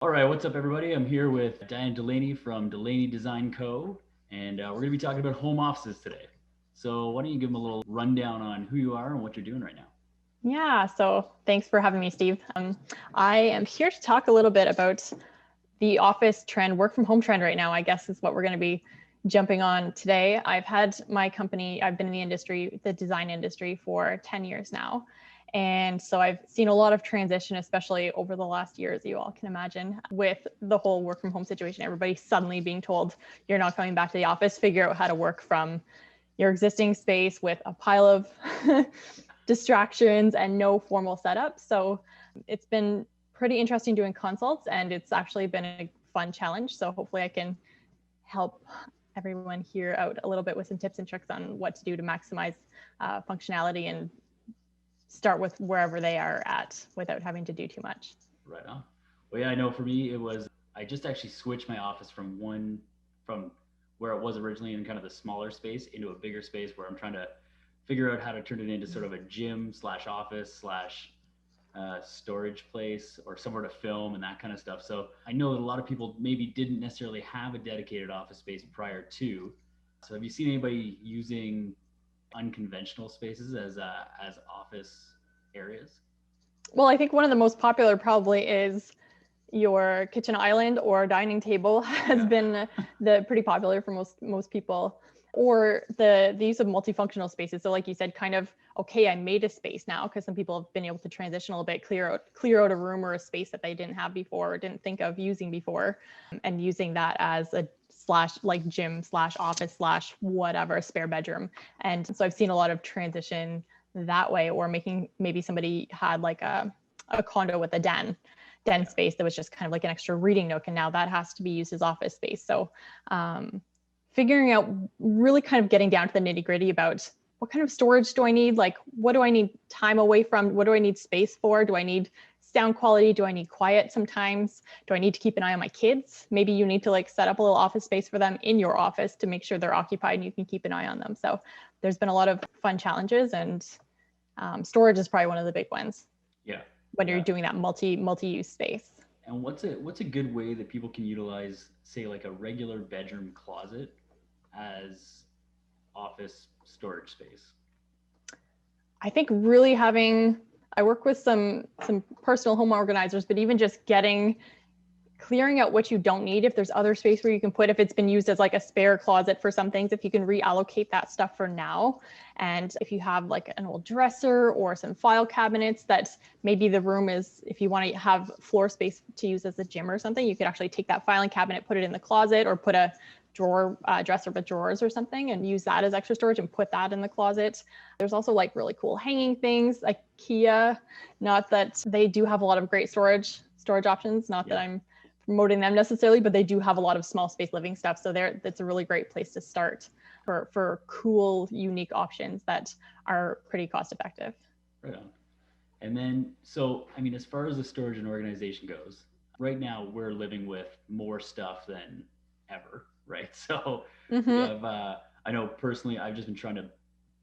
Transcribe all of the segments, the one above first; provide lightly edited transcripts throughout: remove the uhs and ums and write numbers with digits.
All right, what's up, everybody? I'm here with Diane Delaney from Delaney Design Co. And we're going to be talking about home offices today. So why don't you give them a little rundown on who you are and what you're doing right now? Yeah, so thanks for having me, Steve. I am here to talk a little bit about the office trend, work from home trend right now, I guess is what we're going to be jumping on today. I've had my company, I've been in the industry, the design industry for 10 years now. And so I've seen a lot of transition, especially over the last year, as you all can imagine, with the whole work from home situation. Everybody suddenly being told you're not coming back to the office, figure out how to work from your existing space with a pile of distractions and no formal setup. So it's been pretty interesting doing consults, and it's actually been a fun challenge. So hopefully I can help everyone here out a little bit with some tips and tricks on what to do to maximize functionality and start with wherever they are at without having to do too much. Right on. Well, yeah, I know for me, I just actually switched my office from where it was originally in kind of the smaller space into a bigger space where I'm trying to figure out how to turn it into sort of a gym slash office slash storage place or somewhere to film and that kind of stuff. So I know that a lot of people maybe didn't necessarily have a dedicated office space prior to. So have you seen anybody using unconventional spaces as office areas? Well, I think one of the most popular probably is your kitchen island or dining table has been the pretty popular for most people, or the use of multifunctional spaces. So like you said, kind of, okay, I made a space now, because some people have been able to transition a little bit, clear out a room or a space that they didn't have before or didn't think of using before, and using that as a slash like gym slash office slash whatever spare bedroom. And so I've seen a lot of transition that way, or making, maybe somebody had like a condo with a den space that was just kind of like an extra reading nook, and now that has to be used as office space. So figuring out, really kind of getting down to the nitty gritty about what kind of storage do I need? Like, what do I need time away from? What do I need space for? Do I need sound quality? Do I need quiet sometimes? Do I need to keep an eye on my kids? Maybe you need to like set up a little office space for them in your office to make sure they're occupied and you can keep an eye on them. So there's been a lot of fun challenges, and storage is probably one of the big ones. Yeah. When you're doing that multi-use space. And what's a good way that people can utilize, say, like a regular bedroom closet as office storage space? I think really I work with some personal home organizers, but even just clearing out what you don't need. If there's other space where you can put, if it's been used as like a spare closet for some things, if you can reallocate that stuff for now. And if you have like an old dresser or some file cabinets that maybe the room is, if you want to have floor space to use as a gym or something, you could actually take that filing cabinet, put it in the closet, or put a dresser with drawers or something, and use that as extra storage and put that in the closet. There's also like really cool hanging things, IKEA, not that they do have a lot of great storage options, not that I'm promoting them necessarily, but they do have a lot of small space living stuff. So that's a really great place to start for cool, unique options that are pretty cost effective. Right on. And then, so, I mean, as far as the storage and organization goes, right now we're living with more stuff than ever, right? So we have, I know personally, I've just been trying to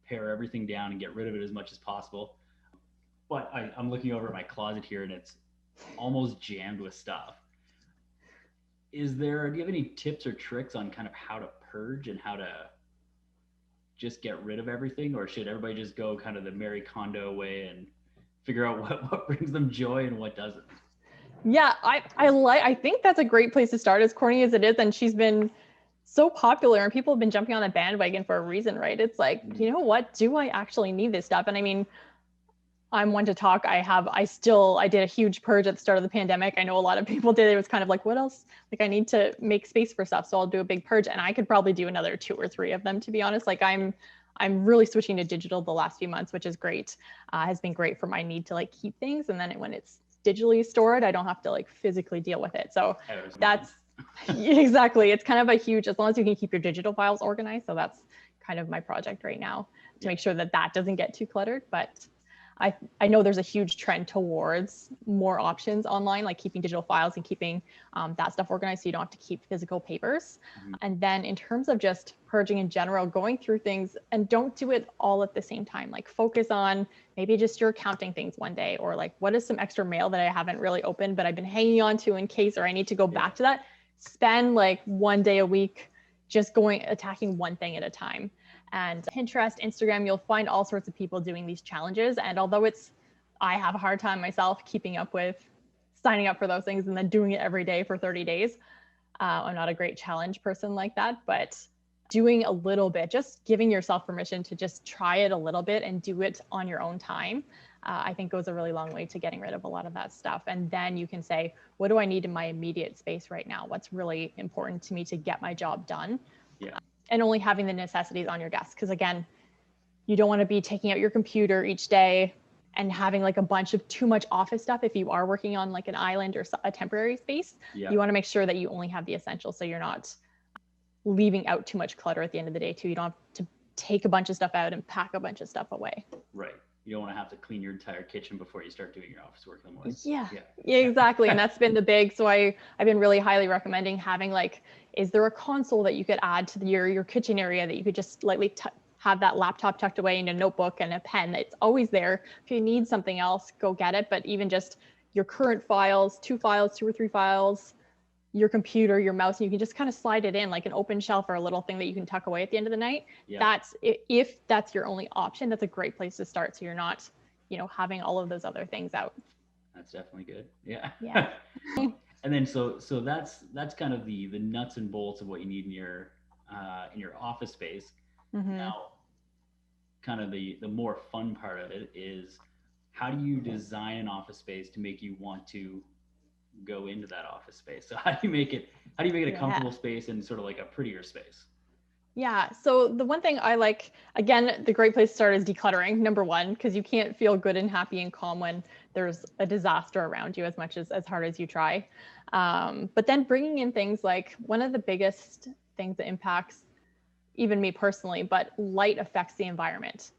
pare everything down and get rid of it as much as possible. But I'm looking over at my closet here and it's almost jammed with stuff. Do you have any tips or tricks on kind of how to purge and how to just get rid of everything? Or should everybody just go kind of the Marie Kondo way and figure out what brings them joy and what doesn't? Yeah, I think that's a great place to start, as corny as it is. And she's been so popular and people have been jumping on the bandwagon for a reason, right? It's like, you know what, do I actually need this stuff? And I mean, I'm one to talk. I did a huge purge at the start of the pandemic. I know a lot of people did. It was kind of like, what else? Like, I need to make space for stuff. So I'll do a big purge, and I could probably do another 2 or 3 of them, to be honest. Like I'm really switching to digital the last few months, which is great. Has been great for my need to like keep things. And then when it's digitally stored, I don't have to like physically deal with it. So that's exactly, it's kind of a huge, as long as you can keep your digital files organized. So that's kind of my project right now, to make sure that doesn't get too cluttered. But I know there's a huge trend towards more options online, like keeping digital files and keeping that stuff organized so you don't have to keep physical papers. And then in terms of just purging in general, going through things, and don't do it all at the same time. Like focus on maybe just your accounting things one day, or like what is some extra mail that I haven't really opened but I've been hanging on to in case, or I need to go back to that. Spend like one day a week just attacking one thing at a time. And Pinterest, Instagram, you'll find all sorts of people doing these challenges. And although I have a hard time myself keeping up with signing up for those things and then doing it every day for 30 days. I'm not a great challenge person like that, but doing a little bit, just giving yourself permission to just try it a little bit and do it on your own time, I think goes a really long way to getting rid of a lot of that stuff. And then you can say, what do I need in my immediate space right now? What's really important to me to get my job done? Yeah. And only having the necessities on your desk. Because again, you don't want to be taking out your computer each day and having like a bunch of too much office stuff. If you are working on like an island or a temporary space, you want to make sure that you only have the essentials. So you're not leaving out too much clutter at the end of the day too. You don't have to take a bunch of stuff out and pack a bunch of stuff away. Right. You don't want to have to clean your entire kitchen before you start doing your office work in the morning. Yeah, exactly. And that's been the big, so I've been really highly recommending having like, is there a console that you could add to your kitchen area that you could just lightly have that laptop tucked away in a notebook and a pen? It's always there. If you need something else, go get it. But even just your current files, 2 or 3 files, your computer, your mouse, and you can just kind of slide it in like an open shelf or a little thing that you can tuck away at the end of the night. If that's your only option, that's a great place to start. So you're not, having all of those other things out. That's definitely good. Yeah. And then so that's kind of the nuts and bolts of what you need in your office space. Now, kind of the more fun part of it is, how do you design an office space to make you want to go into that office space? So how do you make it a comfortable space and sort of like a prettier space? Yeah. So the one thing I like, again, the great place to start is decluttering, number one, because you can't feel good and happy and calm when there's a disaster around you, as much as hard as you try. But then bringing in things like, one of the biggest things that impacts even me personally, but light affects the environment.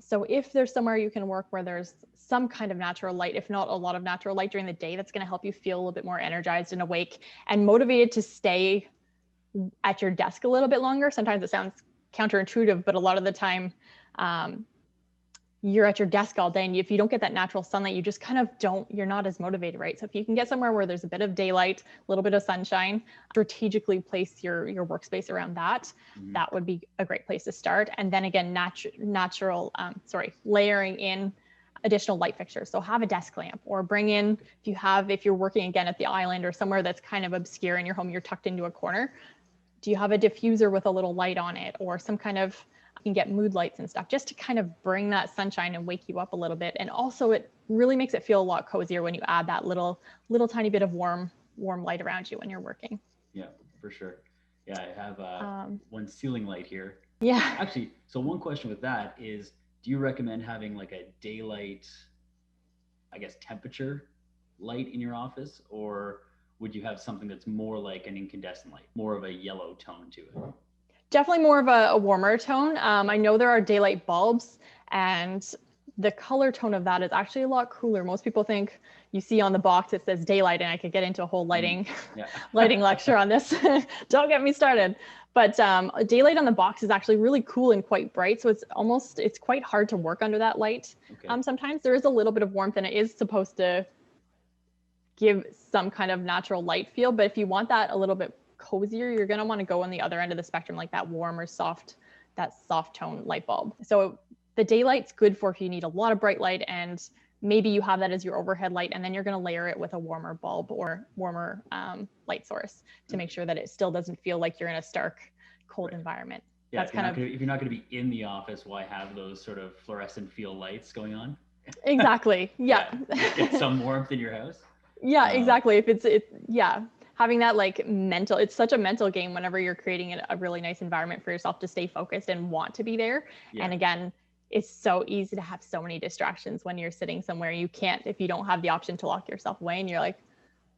So if there's somewhere you can work where there's some kind of natural light, if not a lot of natural light during the day, that's going to help you feel a little bit more energized and awake and motivated to stay at your desk a little bit longer. Sometimes it sounds counterintuitive, but a lot of the time you're at your desk all day, and if you don't get that natural sunlight, you just kind of you're not as motivated, right? So if you can get somewhere where there's a bit of daylight, a little bit of sunshine, strategically place your workspace around that, that would be a great place to start. And then again, layering in additional light fixtures. So have a desk lamp, or bring in, if you're working again at the island or somewhere that's kind of obscure in your home, you're tucked into a corner, do you have a diffuser with a little light on it, or some kind of, you can get mood lights and stuff, just to kind of bring that sunshine and wake you up a little bit. And also it really makes it feel a lot cozier when you add that little tiny bit of warm light around you when you're working. Yeah, for sure. Yeah, I have one ceiling light here. Yeah. Actually, so one question with that is, do you recommend having like a daylight, I guess, temperature light in your office, or would you have something that's more like an incandescent light, more of a yellow tone to it? Definitely more of a warmer tone. I know there are daylight bulbs, and the color tone of that is actually a lot cooler. Most people think, you see on the box it says daylight, and I could get into a whole lighting lecture on this. Don't get me started. But daylight on the box is actually really cool and quite bright. So it's quite hard to work under that light. Okay. Sometimes there is a little bit of warmth, and it is supposed to give some kind of natural light feel. But if you want that a little bit cozier, you're going to want to go on the other end of the spectrum, like that warm or soft tone light bulb. So the daylight's good for if you need a lot of bright light, and maybe you have that as your overhead light, and then you're going to layer it with a warmer bulb or warmer light source to make sure that it still doesn't feel like you're in a stark, cold environment. Yeah, that's if you're not going to be in the office, why have those sort of fluorescent feel lights going on? Exactly. Yeah. Get some warmth in your house. Yeah, exactly. If it's having that it's such a mental game whenever you're creating a really nice environment for yourself to stay focused and want to be there. Yeah. And again, it's so easy to have so many distractions when you're sitting somewhere. You can't, if you don't have the option to lock yourself away, and you're like,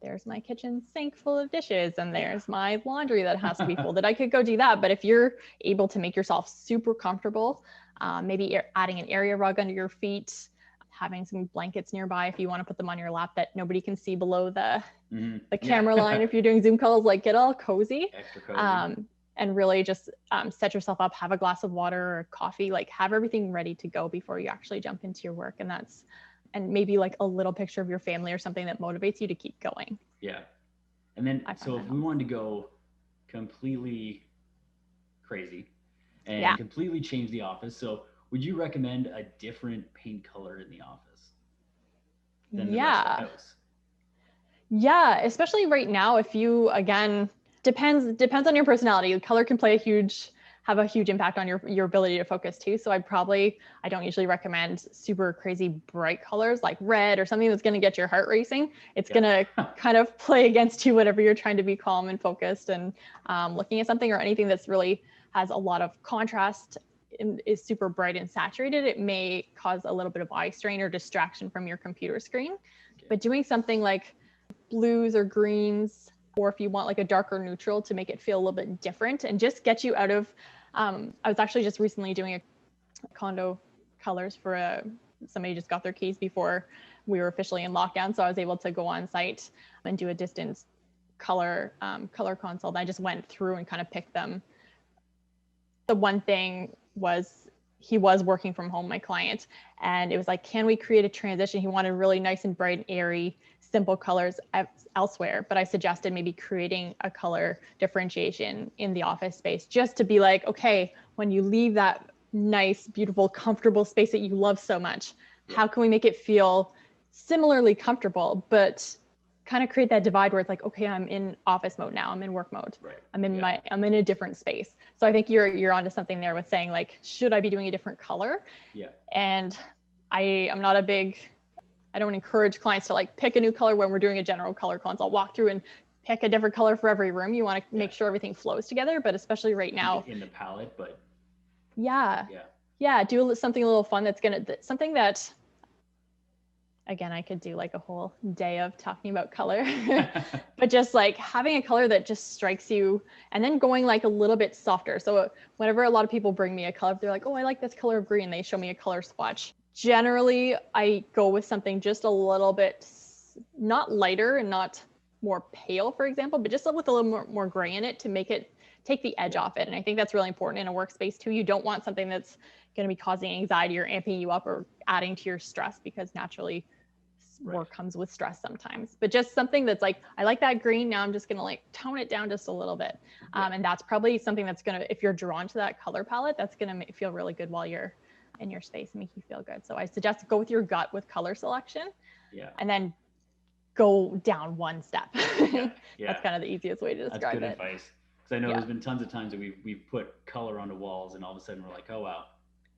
there's my kitchen sink full of dishes, and there's my laundry that has to be folded. I could go do that. But if you're able to make yourself super comfortable, maybe adding an area rug under your feet, having some blankets nearby if you want to put them on your lap that nobody can see below the camera line. If you're doing Zoom calls, like get all cozy. Extra cozy. And really just set yourself up, have a glass of water or coffee, like have everything ready to go before you actually jump into your work. And maybe like a little picture of your family or something that motivates you to keep going. Yeah. And then, so if we wanted to go completely crazy and completely change the office, so would you recommend a different paint color in the office than the rest of the house? Yeah, especially right now, if you, again, depends on your personality. Color can have a huge impact on your ability to focus too. So I don't usually recommend super crazy bright colors like red or something that's going to get your heart racing. It's going to kind of play against you whenever you're trying to be calm and focused and looking at something, or anything that's really has a lot of contrast and is super bright and saturated. It may cause a little bit of eye strain or distraction from your computer screen. But doing something like blues or greens, or if you want like a darker neutral to make it feel a little bit different and just get you out of, I was actually just recently doing a condo colors for somebody just got their keys before we were officially in lockdown. So I was able to go on site and do a distance color consult. I just went through and kind of picked them. The one thing was he was working from home, my client, and it was like, can we create a transition? He wanted really nice and bright and airy, simple colors elsewhere, but I suggested maybe creating a color differentiation in the office space, just to be like, okay, when you leave that nice, beautiful, comfortable space that you love so much, how can we make it feel similarly comfortable, but kind of create that divide where it's like, okay, I'm in office mode now, I'm in work mode, I'm in a different space. So I think you're onto something there with saying like, should I be doing a different color? And I'm not I don't encourage clients to like pick a new color when we're doing a general color consult. Walk through and pick a different color for every room. You want to make sure everything flows together, but especially right now in the palette, but do something a little fun something that, again, I could do like a whole day of talking about color, but just like having a color that just strikes you and then going like a little bit softer. So whenever a lot of people bring me a color, they're like, oh, I like this color of green. They show me a color swatch. Generally, I go with something just a little bit, not lighter and not more pale, for example, but just with a little more gray in it to take the edge off it. And I think that's really important in a workspace too. You don't want something that's going to be causing anxiety or amping you up or adding to your stress, because naturally work comes with stress sometimes. But just something that's like, I like that green, now I'm just going to like tone it down just a little bit. And that's probably something that's going to, if you're drawn to that color palette, that's going to feel really good while you're in your space and make you feel good. So I suggest go with your gut with color selection, and then go down one step. That's kind of the easiest way to describe it. That's good advice. Because I know there's been tons of times that we've put color on the walls and all of a sudden we're like, oh wow,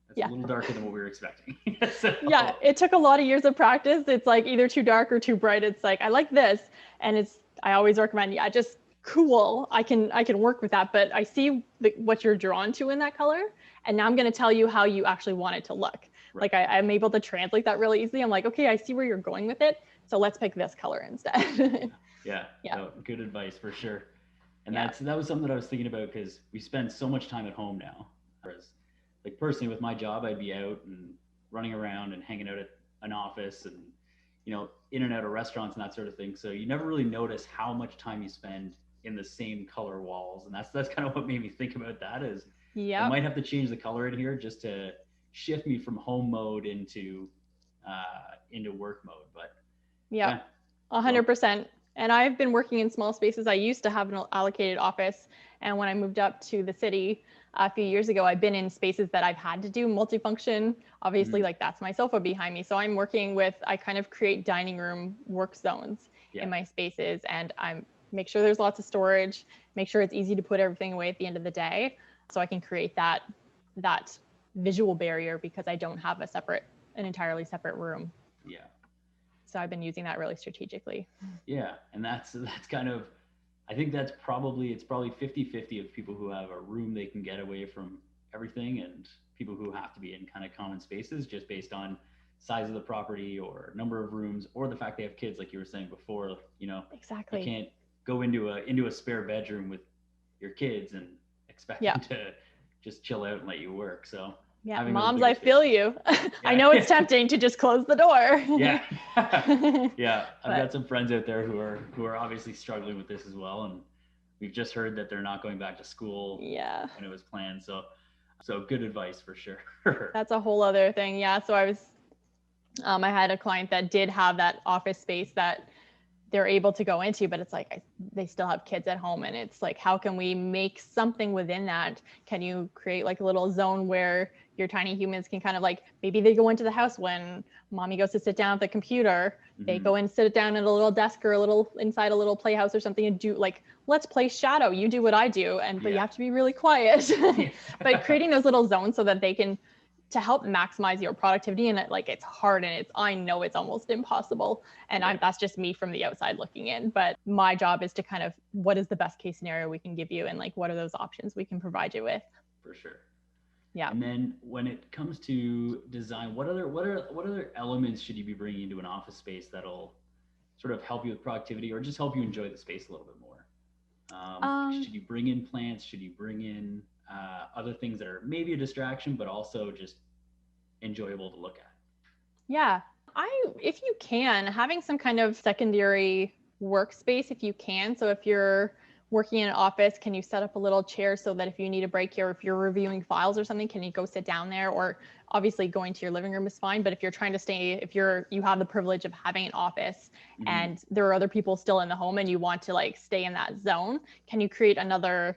that's a little darker than what we were expecting. It took a lot of years of practice. It's like either too dark or too bright. It's like, I like this, and I always recommend, just cool. I can work with that, but I see what you're drawn to in that color. And now I'm going to tell you how you actually want it to look. Like I'm able to translate that really easily. I'm like, okay, I see where you're going with it. So let's pick this color instead. No, good advice for sure. And that was something that I was thinking about, because we spend so much time at home now. Whereas, like personally with my job, I'd be out and running around and hanging out at an office and, in and out of restaurants and that sort of thing. So you never really notice how much time you spend in the same color walls. And that's kind of what made me think about that is, I might have to change the color in here just to shift me from home mode into work mode. But 100%. And I've been working in small spaces. I used to have an allocated office, and when I moved up to the city a few years ago, I've been in spaces that I've had to do multifunction. Obviously, like that's my sofa behind me. So I'm working I kind of create dining room work zones in my spaces, and I make sure there's lots of storage, make sure it's easy to put everything away at the end of the day. So I can create that visual barrier, because I don't have an entirely separate room. So I've been using that really strategically. And that's kind of, I think it's probably 50-50 of people who have a room they can get away from everything and people who have to be in kind of common spaces just based on size of the property or number of rooms, or the fact they have kids, like you were saying before. Exactly. You can't go into a spare bedroom with your kids and expect them to just chill out and let you work. So Yeah, moms, I feel you. I know it's tempting to just close the door. Yeah. Yeah. I've got some friends out there who are obviously struggling with this as well. And we've just heard that they're not going back to school when it was planned. So good advice for sure. That's a whole other thing. Yeah. So I had a client that did have that office space that they're able to go into, but it's like they still have kids at home, and it's like, how can we make something within that? Can you create like a little zone where your tiny humans can kind of like, maybe they go into the house when mommy goes to sit down at the computer, they go and sit down at a little desk or inside a little playhouse or something and do like, let's play shadow, you do what I do, but you have to be really quiet. But creating those little zones so that they can, to help maximize your productivity. And it's hard, and I know it's almost impossible. And that's just me from the outside looking in, but my job is to kind of, what is the best case scenario we can give you? And like, what are those options we can provide you with? For sure. Yeah. And then when it comes to design, what other elements should you be bringing into an office space that'll sort of help you with productivity or just help you enjoy the space a little bit more? Should you bring in plants? Should you bring in other things that are maybe a distraction, but also just enjoyable to look at? Yeah. If you can, having some kind of secondary workspace, if you can. So if you're working in an office, can you set up a little chair so that if you need a break here, if you're reviewing files or something, can you go sit down there? Or obviously going to your living room is fine, but if you're trying to stay, you have the privilege of having an office and there are other people still in the home and you want to like stay in that zone, can you create another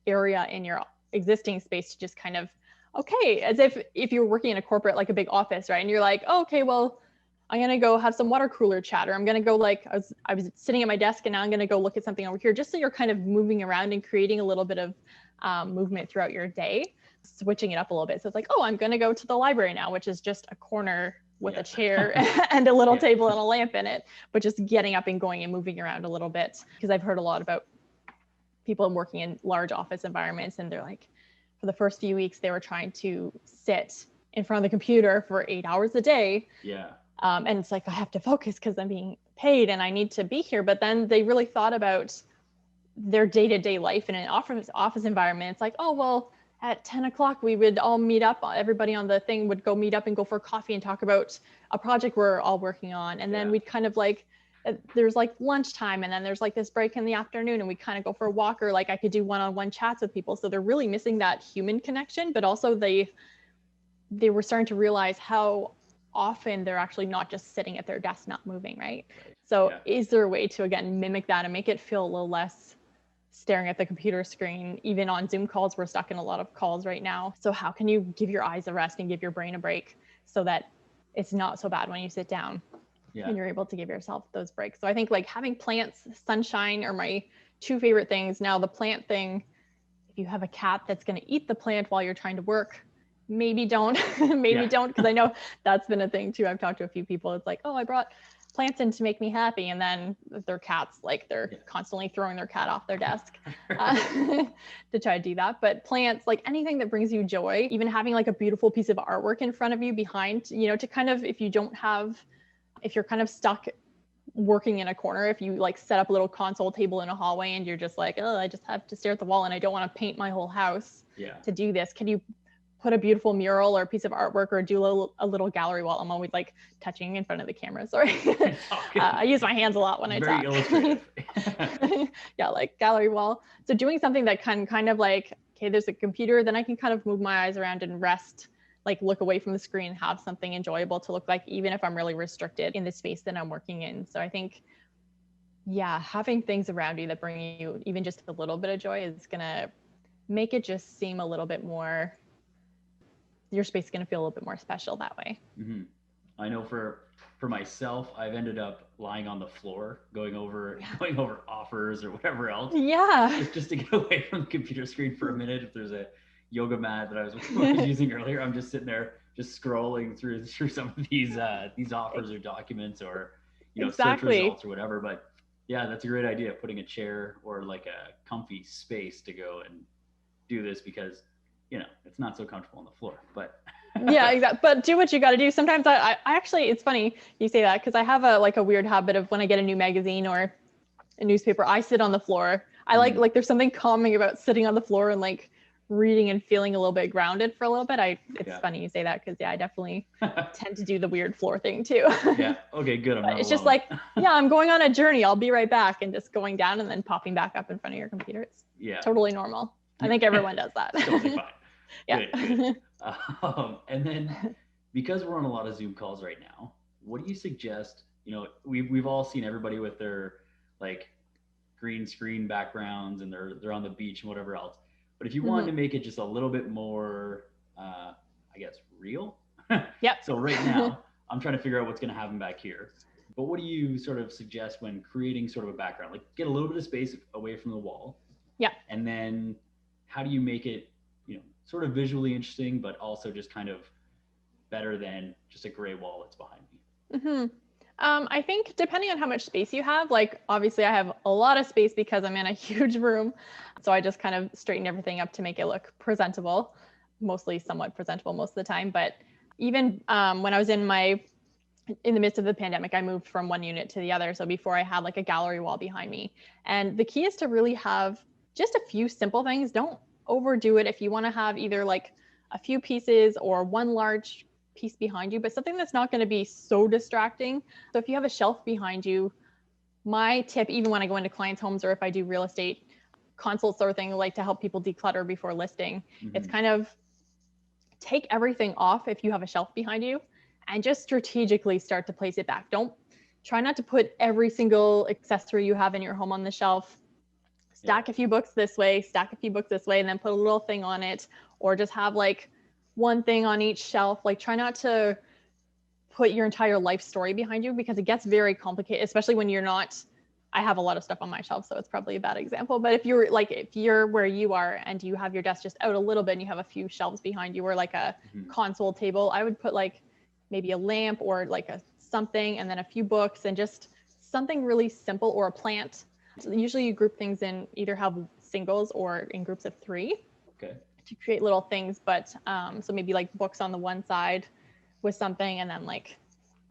area in your existing space to just kind of, okay, as if you're working in a corporate, like a big office, right? And you're like, oh, okay, well, I'm going to go have some water cooler chat, or I'm going to go like, I was sitting at my desk and now I'm going to go look at something over here, just so you're kind of moving around and creating a little bit of movement throughout your day, switching it up a little bit. So it's like, oh, I'm going to go to the library now, which is just a corner with a chair and a little table and a lamp in it, but just getting up and going and moving around a little bit. Because I've heard a lot about people working in large office environments, and they're like, for the first few weeks, they were trying to sit in front of the computer for 8 hours a day. Yeah. And it's like, I have to focus because I'm being paid and I need to be here. But then they really thought about their day-to-day life in an office environment. It's like, oh, well, at 10 o'clock, we would all meet up. Everybody on the thing would go meet up and go for coffee and talk about a project we're all working on. And then we'd kind of like, there's like lunchtime, and then there's like this break in the afternoon, and we kind of go for a walk, or like I could do one-on-one chats with people. So they're really missing that human connection, but also they were starting to realize how often they're actually not just sitting at their desk, not moving, right? So is there a way to, again, mimic that and make it feel a little less staring at the computer screen? Even on Zoom calls, we're stuck in a lot of calls right now. So how can you give your eyes a rest and give your brain a break so that it's not so bad when you sit down and you're able to give yourself those breaks? So I think like having plants, sunshine are my two favorite things. Now the plant thing, if you have a cat that's going to eat the plant while you're trying to work, maybe don't, don't, because I know that's been a thing too. I've talked to a few people. It's like, oh, I brought plants in to make me happy. And then their cats, like they're constantly throwing their cat off their desk to try to do that. But plants, like anything that brings you joy, even having like a beautiful piece of artwork in front of you behind, to kind of, if you're kind of stuck working in a corner, if you like set up a little console table in a hallway and you're just like, oh, I just have to stare at the wall and I don't want to paint my whole house to do this. Can you put a beautiful mural or a piece of artwork or do a little gallery wall? I'm always like touching in front of the camera. Sorry. I use my hands a lot when I talk. Illustrative. Yeah, like gallery wall. So doing something that can kind of like, okay, there's a computer, then I can kind of move my eyes around and rest, like look away from the screen, have something enjoyable to look like, even if I'm really restricted in the space that I'm working in. So I think, having things around you that bring you even just a little bit of joy is going to make it just seem a little bit more, your space is going to feel a little bit more special that way. Mm-hmm. I know for myself, I've ended up lying on the floor, going over offers or whatever else. Yeah. Just to get away from the computer screen for a minute. If there's a yoga mat that I was using earlier, I'm just sitting there, just scrolling through some of these offers or documents or, search results or whatever. But yeah, that's a great idea. Putting a chair or like a comfy space to go and do this, because it's not so comfortable on the floor, but yeah, exactly. But do what you got to do. Sometimes I actually, it's funny you say that, because I have a weird habit of when I get a new magazine or a newspaper, I sit on the floor. I like there's something calming about sitting on the floor and like reading and feeling a little bit grounded for a little bit. It's Yeah. funny you say that, because I definitely tend to do the weird floor thing too. Yeah. Okay, good. I'm not It's alone. just like, yeah, I'm going on a journey. I'll be right back, and just going down and then popping back up in front of your computer. It's totally normal. I think everyone does that. Totally fine. Yeah. Good. And then because we're on a lot of Zoom calls right now, what do you suggest? We've all seen everybody with their like green screen backgrounds, and they're on the beach and whatever else. But if you wanted to make it just a little bit more, I guess, real. Yep. So right now, I'm trying to figure out what's going to happen back here. But what do you sort of suggest when creating sort of a background? Like, get a little bit of space away from the wall. Yeah. And then how do you make it, sort of visually interesting, but also just kind of better than just a gray wall that's behind me? Mm-hmm. I think depending on how much space you have, like obviously I have a lot of space because I'm in a huge room. So I just kind of straighten everything up to make it look presentable, mostly somewhat presentable most of the time. But even when I was in the midst of the pandemic, I moved from one unit to the other. So before, I had like a gallery wall behind me. And the key is to really have just a few simple things. Don't overdo it. If you want to have either like a few pieces or one large piece behind you, but something that's not going to be so distracting. So if you have a shelf behind you, my tip, even when I go into clients' homes or if I do real estate consults or thing, like to help people declutter before listing, it's kind of take everything off if you have a shelf behind you, and just strategically start to place it back. Don't try not to put every single accessory you have in your home on the shelf. Stack a few books this way, stack a few books this way, and then put a little thing on it, or just have like one thing on each shelf. Like, try not to put your entire life story behind you, because it gets very complicated, especially when you're not, I have a lot of stuff on my shelf, so it's probably a bad example. But if you're where you are and you have your desk just out a little bit and you have a few shelves behind you, or like a console table, I would put like maybe a lamp or like something, and then a few books, and just something really simple, or a plant. So usually you group things in, either have singles or in groups of 3 to create little things. But so maybe like books on the one side with something, and then like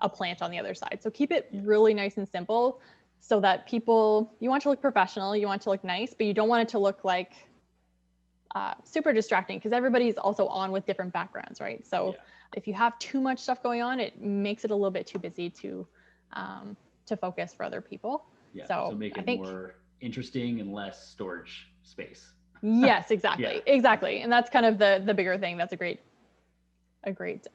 a plant on the other side. So keep it really nice and simple, so that you want to look professional, you want to look nice, but you don't want it to look like super distracting, because everybody's also on with different backgrounds, right? So if you have too much stuff going on, it makes it a little bit too busy to focus for other people. Yeah. So make it more interesting and less storage space. Yes, exactly. Exactly. And that's kind of the bigger thing. That's a great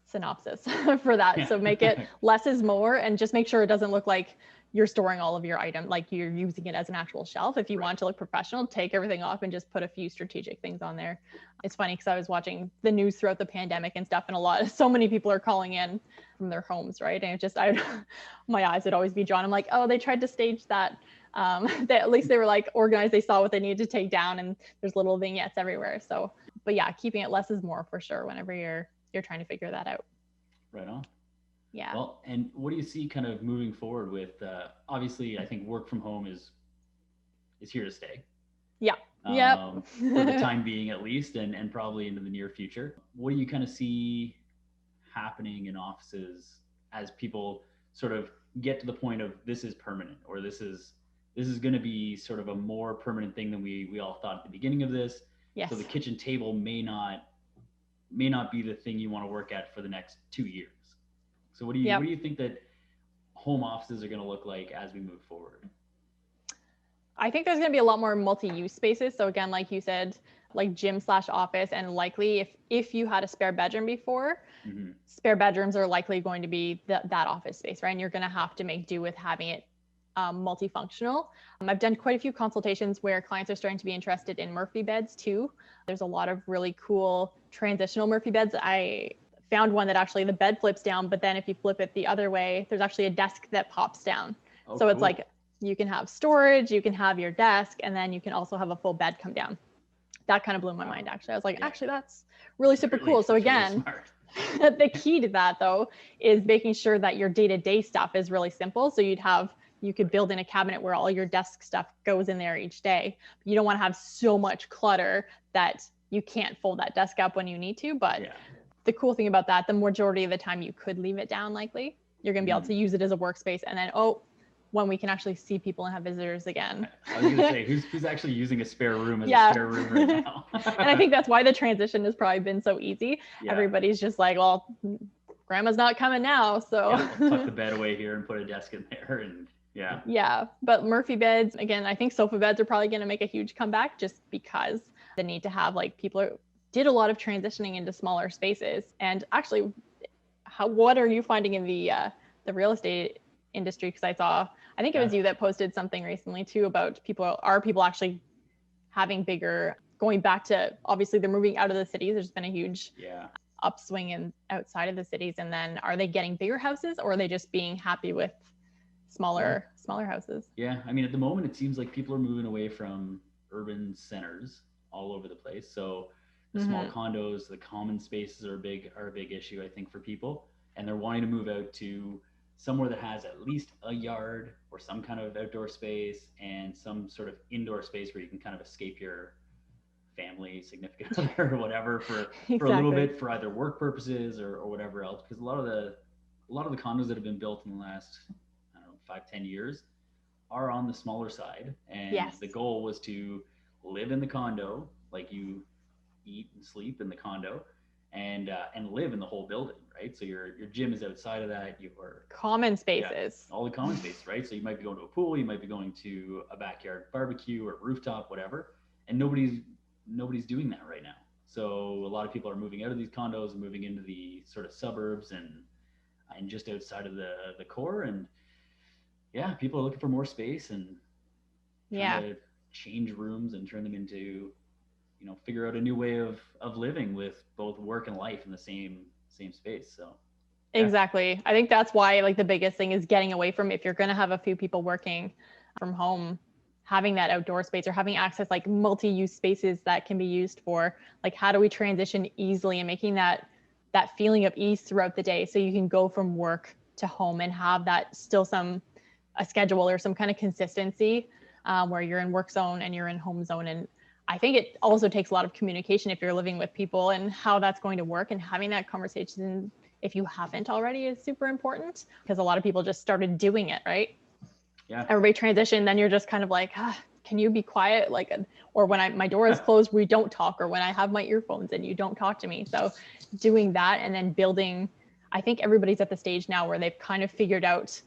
synopsis for that. So make it less is more, and just make sure it doesn't look like you're storing all of your items, like you're using it as an actual shelf. If you want to look professional, take everything off and just put a few strategic things on there. It's funny because I was watching the news throughout the pandemic and stuff, and so many people are calling in from their homes, right? And it just, my eyes would always be drawn. I'm like, oh, they tried to stage that. At least they were like organized. They saw what they needed to take down, and there's little vignettes everywhere. So, but yeah, keeping it less is more for sure whenever you're trying to figure that out. Right on. Yeah. Well, and what do you see kind of moving forward with, obviously, I think work from home is here to stay. Yeah. For the time being, at least, and probably into the near future. What do you kind of see happening in offices as people sort of get to the point of this is permanent, or this is going to be sort of a more permanent thing than we all thought at the beginning of this? Yes. So the kitchen table may not be the thing you want to work at for the next 2 years. So what do you think that home offices are going to look like as we move forward? I think there's going to be a lot more multi-use spaces. So again, like you said, like gym/office, and likely if you had a spare bedroom before, spare bedrooms are likely going to be that office space, right? And you're going to have to make do with having it multifunctional. I've done quite a few consultations where clients are starting to be interested in Murphy beds too. There's a lot of really cool transitional Murphy beds. I found one that actually the bed flips down, but then if you flip it the other way, there's actually a desk that pops down. So it's like you can have storage, you can have your desk, and then you can also have a full bed come down. That kind of blew my mind, actually. I was like, actually, that's really super cool. So again, really the key to that though is making sure that your day-to-day stuff is really simple. So you could build in a cabinet where all your desk stuff goes in there each day. You don't want to have so much clutter that you can't fold that desk up when you need to. But the cool thing about that, the majority of the time you could leave it down, likely. You're going to be able to use it as a workspace. And then, when we can actually see people and have visitors again. I was going to say, who's actually using a spare room as a spare room right now? And I think that's why the transition has probably been so easy. Yeah. Everybody's just like, well, grandma's not coming now. So I'll tuck the bed away here and put a desk in there. And yeah. But Murphy beds, again, I think sofa beds are probably going to make a huge comeback just because the need to have, like, people did a lot of transitioning into smaller spaces. And actually, what are you finding in the real estate industry? Because I think it was you that posted something recently too about people actually having bigger, going back to, obviously they're moving out of the cities. There's been a huge upswing in outside of the cities. And then are they getting bigger houses, or are they just being happy with smaller houses? Yeah. I mean, at the moment, it seems like people are moving away from urban centers all over the place. So the small condos, the common spaces are a big issue, I think, for people. And they're wanting to move out to somewhere that has at least a yard or some kind of outdoor space and some sort of indoor space where you can kind of escape your family, significant other, or whatever for a little bit, for either work purposes or whatever else. Because a lot of the condos that have been built in the last, I don't know, 5-10 years are on the smaller side. And the goal was to live in the condo, like you eat and sleep in the condo, and live in the whole building, right? So your gym is outside of that. Your common spaces, all the common spaces, right? So you might be going to a pool, you might be going to a backyard barbecue or rooftop, whatever, and nobody's doing that right now. So a lot of people are moving out of these condos and moving into the sort of suburbs and just outside of the core. And people are looking for more space and trying to change rooms and turn them into, figure out a new way of living with both work and life in the same space. So exactly. I think that's why, like, the biggest thing is getting away from, if you're going to have a few people working from home, having that outdoor space or having access, like multi-use spaces that can be used for, like, how do we transition easily and making that feeling of ease throughout the day, so you can go from work to home and have that still a schedule or some kind of consistency where you're in work zone and you're in home zone. And I think it also takes a lot of communication if you're living with people and how that's going to work, and having that conversation, if you haven't already, is super important, because a lot of people just started doing it, right? Yeah. Everybody transitioned, then you're just kind of like, can you be quiet? Like, or when my door is closed, we don't talk, or when I have my earphones and you don't talk to me. So doing that and then building, I think everybody's at the stage now where they've kind of figured out,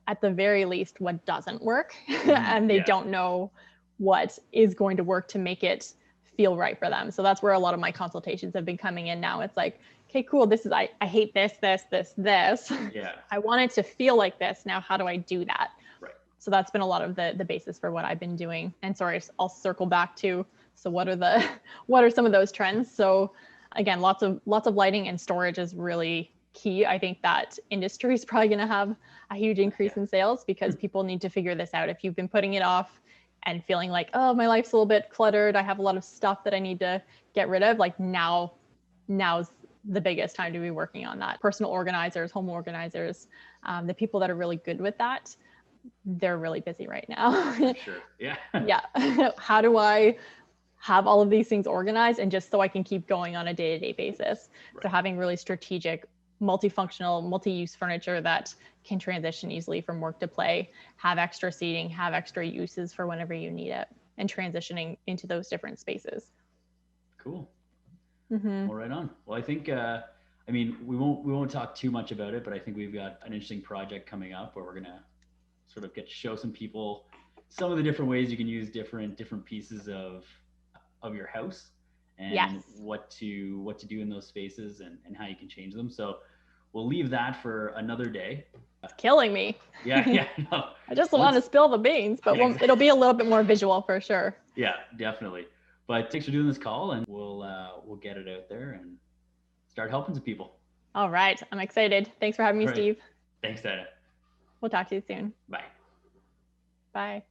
at the very least, what doesn't work and they don't know what is going to work to make it feel right for them. So that's where a lot of my consultations have been coming in now. It's like, okay, cool. This is, I hate this. Yeah. I want it to feel like this. Now, how do I do that? Right. So that's been a lot of the basis for what I've been doing. And sorry, I'll circle back to, so what are some of those trends? So again, lots of lighting and storage is really key. I think that industry is probably going to have a huge increase in sales, because people need to figure this out. If you've been putting it off and feeling like, oh, my life's a little bit cluttered, I have a lot of stuff that I need to get rid of, like, now's the biggest time to be working on that. Personal organizers, home organizers, the people that are really good with that, they're really busy right now. Sure. Yeah. Yeah. How do I have all of these things organized, and just so I can keep going on a day-to-day basis? Right. So having really strategic, multifunctional, multi-use furniture that can transition easily from work to play, have extra seating, have extra uses for whenever you need it, and transitioning into those different spaces. Cool. Well, right on. Well, I think, I mean, we won't talk too much about it, but I think we've got an interesting project coming up where we're going to sort of get to show some people some of the different ways you can use different pieces of your house, and what to do in those spaces, and how you can change them. So we'll leave that for another day. It's killing me. Yeah. No. I just want to spill the beans, but it'll be a little bit more visual for sure. Yeah, definitely. But thanks for doing this call, and we'll get it out there and start helping some people. All right. I'm excited. Thanks for having me, Steve. Thanks, Dana. We'll talk to you soon. Bye. Bye.